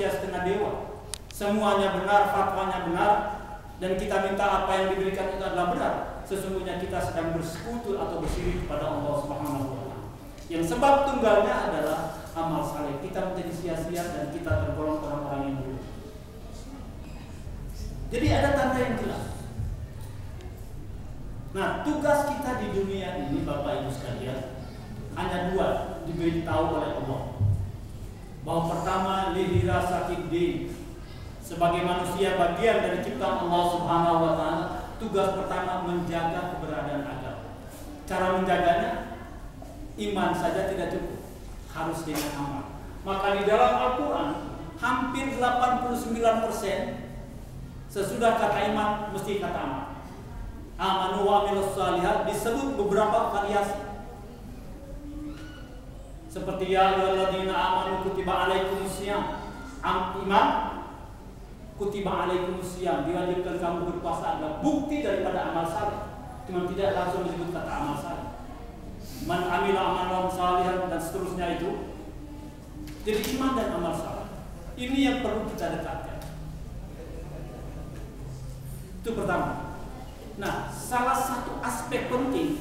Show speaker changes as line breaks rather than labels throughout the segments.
manusia setengah dewa. Semuanya benar, fatwanya benar, dan kita minta apa yang diberikan itu adalah benar. Sesungguhnya kita sedang bersekutu atau bersyirik kepada Allah Subhanahu wa Ta'ala. Yang sebab tunggalnya adalah amal saleh. Kita menjadi sia-sia dan kita tergolong orang-orang yang buruk. Jadi ada tanda yang jelas. Nah, tugas kita di dunia ini, Bapak Ibu sekalian, hanya dua diberitahu oleh Allah. Bahwa pertama, lihira sakit din. Sebagai manusia bagian dari ciptaan Allah Subhanahu wa Ta'ala, tugas pertama menjaga keberadaan agama. Cara menjaganya, iman saja tidak cukup, harus dengan amal. Maka di dalam Al-Quran hampir 89% sesudah kata iman mesti kata amal. Amanu wa amilus shalihat disebut beberapa variasi. Seperti ya ayyuhalladzina amanu kutiba alaikumusiyam. Iman kutiba alaikumusiyam, diwajibkan kamu berpuasa adalah bukti daripada amal saleh. Cuma tidak langsung disebut kata amal saleh. Man amila amalan salihan dan seterusnya itu. Jadi iman dan amal saleh ini yang perlu kita dekatkan. Itu pertama. Nah, salah satu aspek penting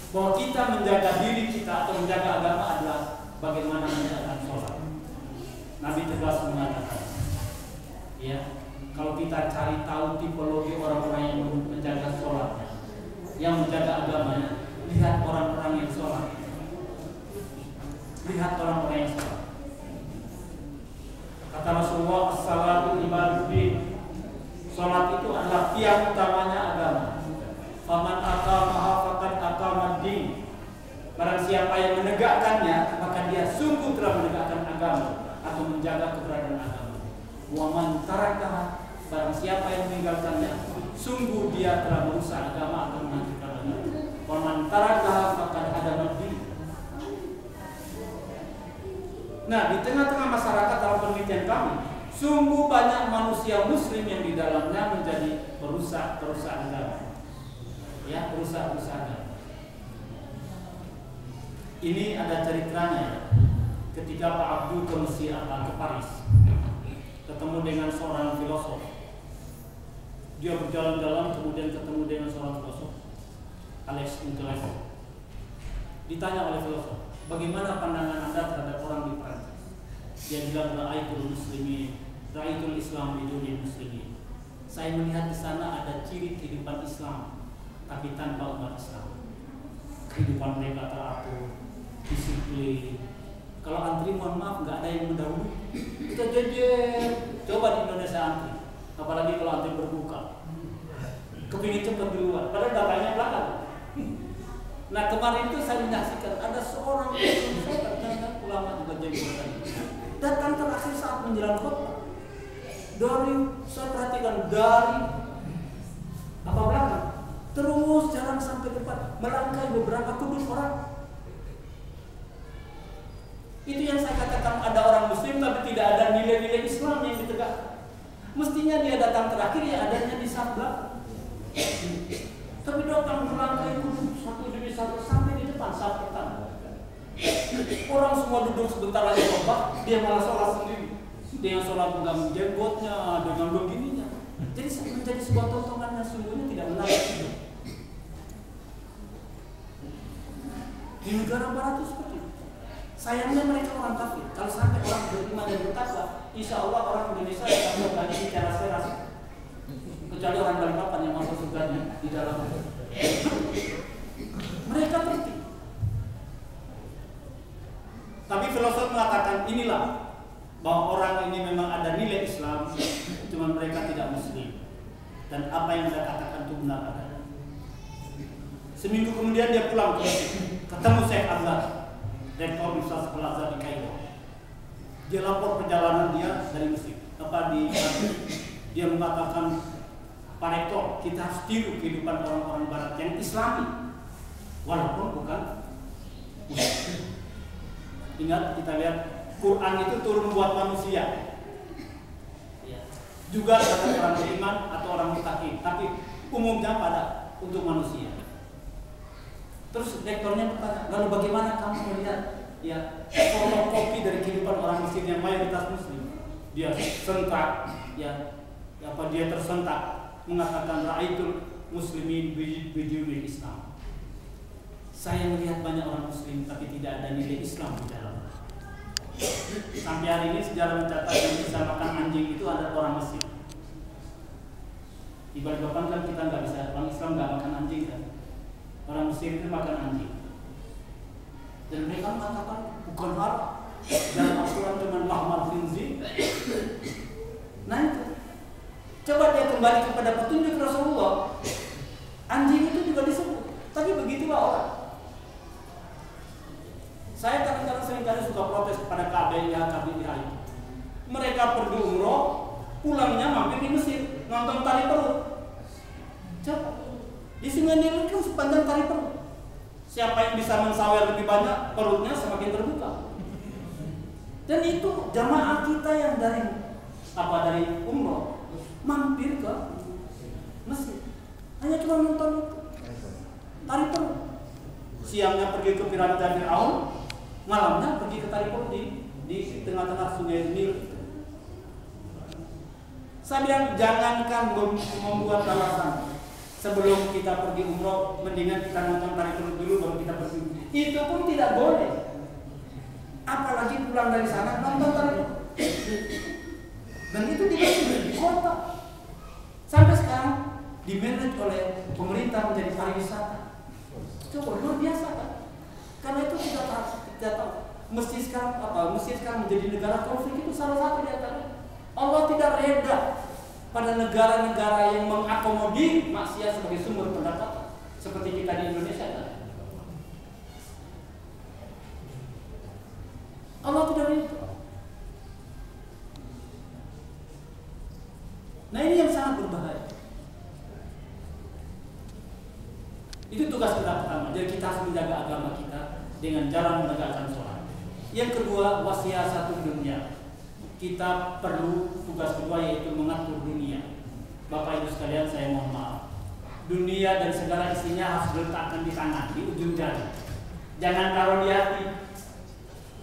bahwa kita menjaga diri kita atau menjaga agama adalah bagaimana menjalankan sholat. Nabi tegas mengatakan, ya, kalau kita cari tahu tipologi orang-orang yang menjaga sholatnya, yang menjaga agamanya, lihat orang-orang yang sholat. Lihat orang-orang yang sholat. Kata Rasulullah, as-salatu ibaduddin. Sholat itu adalah tiang utamanya agama. Faman aqamaha faqad aqamad din. Barang siapa yang menegakkannya, maka dia sungguh telah menegakkan agama atau menjaga keberadaan agama. Wa man tarakaha, barang siapa yang meninggalkannya, sungguh dia telah merusak agama atau menghancurkan agama. Wa man tarakaha faqad hadamad din. Nah, di tengah-tengah masyarakat dalam penelitian kami, sungguh banyak manusia muslim yang di dalamnya menjadi perusak agama. Ya, perusak agama. Ini ada ceritanya. Ketika Pak Abdul ke Mesir ke Paris, ketemu dengan seorang filosof. Dia berjalan-jalan kemudian ketemu dengan seorang filosof, Alex Intelek. Ditanya oleh filosof, bagaimana pandangan Anda terhadap orang di Prancis? Dia bilang, ra'aitul muslimin, ra'aitul Islam biduni muslimin. Saya melihat di sana ada ciri kehidupan Islam, tapi tanpa umat Islam. Kehidupan mereka teratur, disiplin. Kalau antri, mohon maaf, nggak ada yang mendahului. Kita jejer. Coba di Indonesia antri, apalagi kalau antri berbuka. Kepingin cepat duluan, padahal datanya belakang. Nah, kemarin itu saya menyaksikan ada seorang ulama juga jenggotan datang terakhir saat menjelang khutbah. Saya perhatikan dari apa belakang terus jalan sampai depan, melangkai beberapa kudus orang. Itu yang saya katakan, ada orang muslim tapi tidak ada nilai-nilai Islam yang ditegakkan. Mestinya dia datang terakhir, ya adanya di saf belakang. Tapi datang melangkai kudus satu demi satu sampai di depan saf pertama. Orang semua duduk sebentar lagi khutbah, dia malah sholat sendiri. Dia yang sholat dengan jenggotnya, dengan begininya. Jadi menjadi sebuah tontonan yang sungguhnya tidak menarik. Di negara barat itu seperti itu. Sayangnya mereka orang kafir. Kalau sampai orang beriman dan bertakwa, insya Allah orang Indonesia akan berbagi bicara seras. Kecuali orang Balikpapan yang masuk surganya di dalam. Mereka tertib. Tapi filosof mengatakan inilah bahwa orang ini memang ada nilai Islam, cuma mereka tidak muslim. Dan apa yang Anda katakan itu benar adanya. Seminggu kemudian dia pulang ke Mesir, ketemu Syekh Azhar, rektor Universitas Al-Azhar di Kairo. Dia lapor perjalanan dia dari Mesir. Dia mengatakan, Pak Rektor, kita harus tiru kehidupan orang-orang Barat yang Islami, walaupun bukan Muslim. Ingat, kita lihat Quran itu turun buat manusia. Juga ada orang beriman atau orang mutakin, tapi umumnya pada untuk manusia. Terus rektornya bertanya, lalu bagaimana kamu melihat ya fotokopi dari kehidupan orang Mesir yang mayoritas Muslim? dia sentak, ya apa dia tersentak mengatakan ra'aitul muslimin bidunil Islam. Saya melihat banyak orang muslim tapi tidak ada nilai Islam di dalam. Sampai hari ini sejarah mencatat yang bisa makan anjing itu ada orang Mesir. Di Balikpapan kan kita nggak bisa, orang Islam nggak makan anjing kan. Orang Mesir itu makan anjing. Dan mereka mengatakan bukan haram. Dan Al-Quran dengan lahmal khinzir. Nah itu. Coba dia kembali kepada petunjuk Rasulullah. Anjing itu juga disebut. Tapi begitulah orang. Saya kadang-kadang seringkali suka protes kepada KBRI. Mereka pergi umroh, pulangnya mampir di Mesir, nonton tari perut. Coba di Sungai Nil kan sepanjang tari perut. Siapa yang bisa mensawer lebih banyak, perutnya semakin terbuka. Dan itu jamaah kita yang dari umroh mampir ke Mesir, hanya cuma nonton tari perut. Siangnya pergi ke piramida Fir'aun, malamnya pergi ke tari perut di tengah-tengah Sungai Nil. Saya bilang jangankan membuat alasan. Sebelum kita pergi umroh, mendingan kita nonton tari perut dulu baru kita pergi. Itu pun tidak boleh. Apalagi pulang dari sana nonton tari perut. Dan itu di kota. Sampai sekarang dimanage oleh pemerintah menjadi pariwisata. Coba luar biasa kan? Karena itu kita tahu. Mesir sekarang menjadi negara konflik itu salah satu di antara. Allah tidak reda pada negara-negara yang mengakomodir maksiat sebagai sumber pendapatan seperti kita di Indonesia kan? Allah tidak reda. Nah ini yang sangat berbahaya. Itu tugas kita pertama. Jadi kita harus menjaga agama kita dengan jalan menegakkan sholat. Yang kedua, wasiyasatul dunia. Kita perlu tugas kedua yaitu mengatur dunia. Bapak Ibu sekalian, saya mohon maaf. Dunia dan segala isinya harus diletakkan di tangan, di ujung jari. Jangan taruh di hati.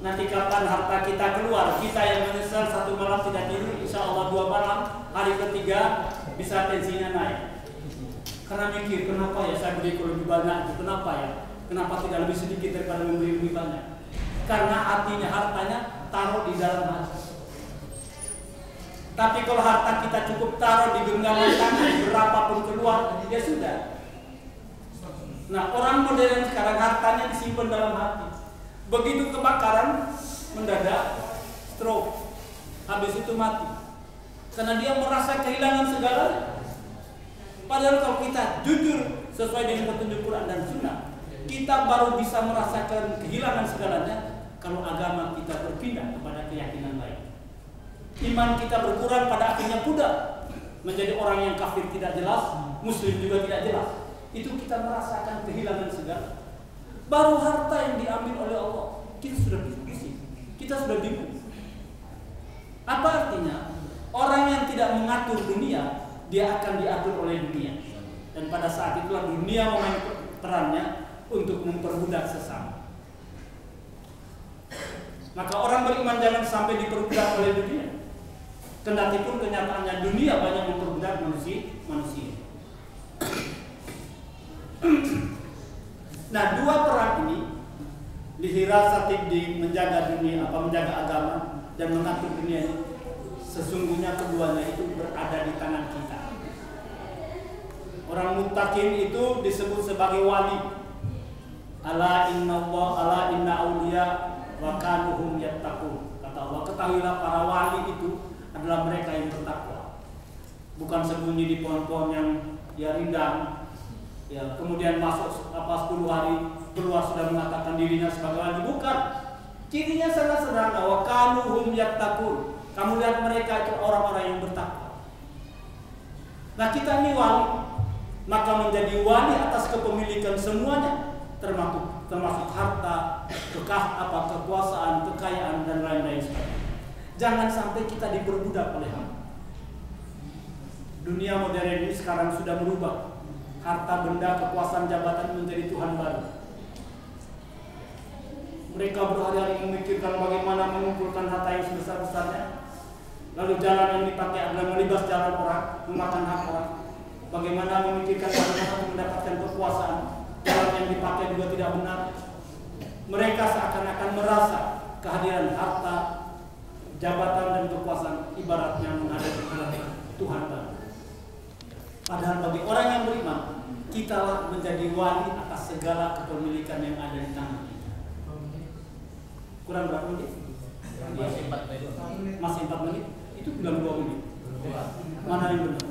Nanti kapan harta kita keluar, kita yang menyesal satu malam tidak tidur, insya Allah 2 malam, hari ketiga bisa tensinya naik. Karena mikir, kenapa ya saya beri lebih banyak itu, kenapa ya? Kenapa tidak lebih sedikit daripada memberi lebih banyak? Karena hatinya, hartanya taruh di dalam hati. Tapi kalau harta kita cukup taruh di genggaman tangan, berapapun keluar, ya sudah. Nah, orang modern sekarang hartanya disimpan dalam hati. Begitu kebakaran, mendadak stroke, habis itu mati. Karena dia merasa kehilangan segalanya. Padahal kalau kita jujur sesuai dengan petunjuk Quran dan Sunnah, kita baru bisa merasakan kehilangan segalanya kalau agama kita berpindah kepada keyakinan lain. Iman kita berkurang, pada akhirnya pudar menjadi orang yang kafir tidak jelas, muslim juga tidak jelas. Itu kita merasakan kehilangan segala. Baru harta yang diambil oleh Allah, kita sudah pusing, kita sudah bingung. Apa artinya? Orang yang tidak mengatur dunia, dia akan diatur oleh dunia. Dan pada saat itulah dunia memain perannya untuk memperbudak sesama. Maka orang beriman jangan sampai diperbudak oleh dunia. Kendati pun kenyataannya dunia banyak memperbudak manusia. Nah, dua perang ini, lihirasatid di menjaga dunia, menjaga agama dan mengatur dunia ini, sesungguhnya keduanya itu berada di tangan kita. Orang muttaqin itu disebut sebagai wali. Ala inna awliya wa kanuhum yattaqun. Kata Allah, ketahuilah para wali itu adalah mereka yang bertakwa. Bukan sembunyi di pohon-pohon yang rindang. Ya, kemudian masuk 10 hari keluar sudah mengatakan dirinya sebagai wali. Bukan. Cirinya sangat sederhana. Wa kanuhum yattaqun. Kamu lihat mereka itu orang-orang yang bertakwa. Nah, kita ini wali, maka menjadi wali atas kepemilikan semuanya, termasuk harta, kekuasaan, kekayaan dan lain-lain sebagainya. Jangan sampai kita diperbudak oleh harta. Dunia modern ini sekarang sudah berubah. Harta, benda, kekuasaan, jabatan menjadi Tuhan baru. Mereka berhari-hari memikirkan bagaimana mengumpulkan harta yang sebesar-besarnya. Lalu jalan yang dipakai adalah melibas jalan orang, memakan hak orang. Bagaimana memikirkan bagaimana untuk mendapatkan kekuasaan, jalan yang dipakai juga tidak benar. Mereka seakan-akan merasa kehadiran harta, jabatan dan kekuasaan ibaratnya menghadapi Tuhan. Padahal bagi orang yang beriman, kitalah menjadi wali atas segala kepemilikan yang ada di tangan kita. Kurang berapa menit? Masih 4 menit. Itu bilang 2 menit. Mana yang benar?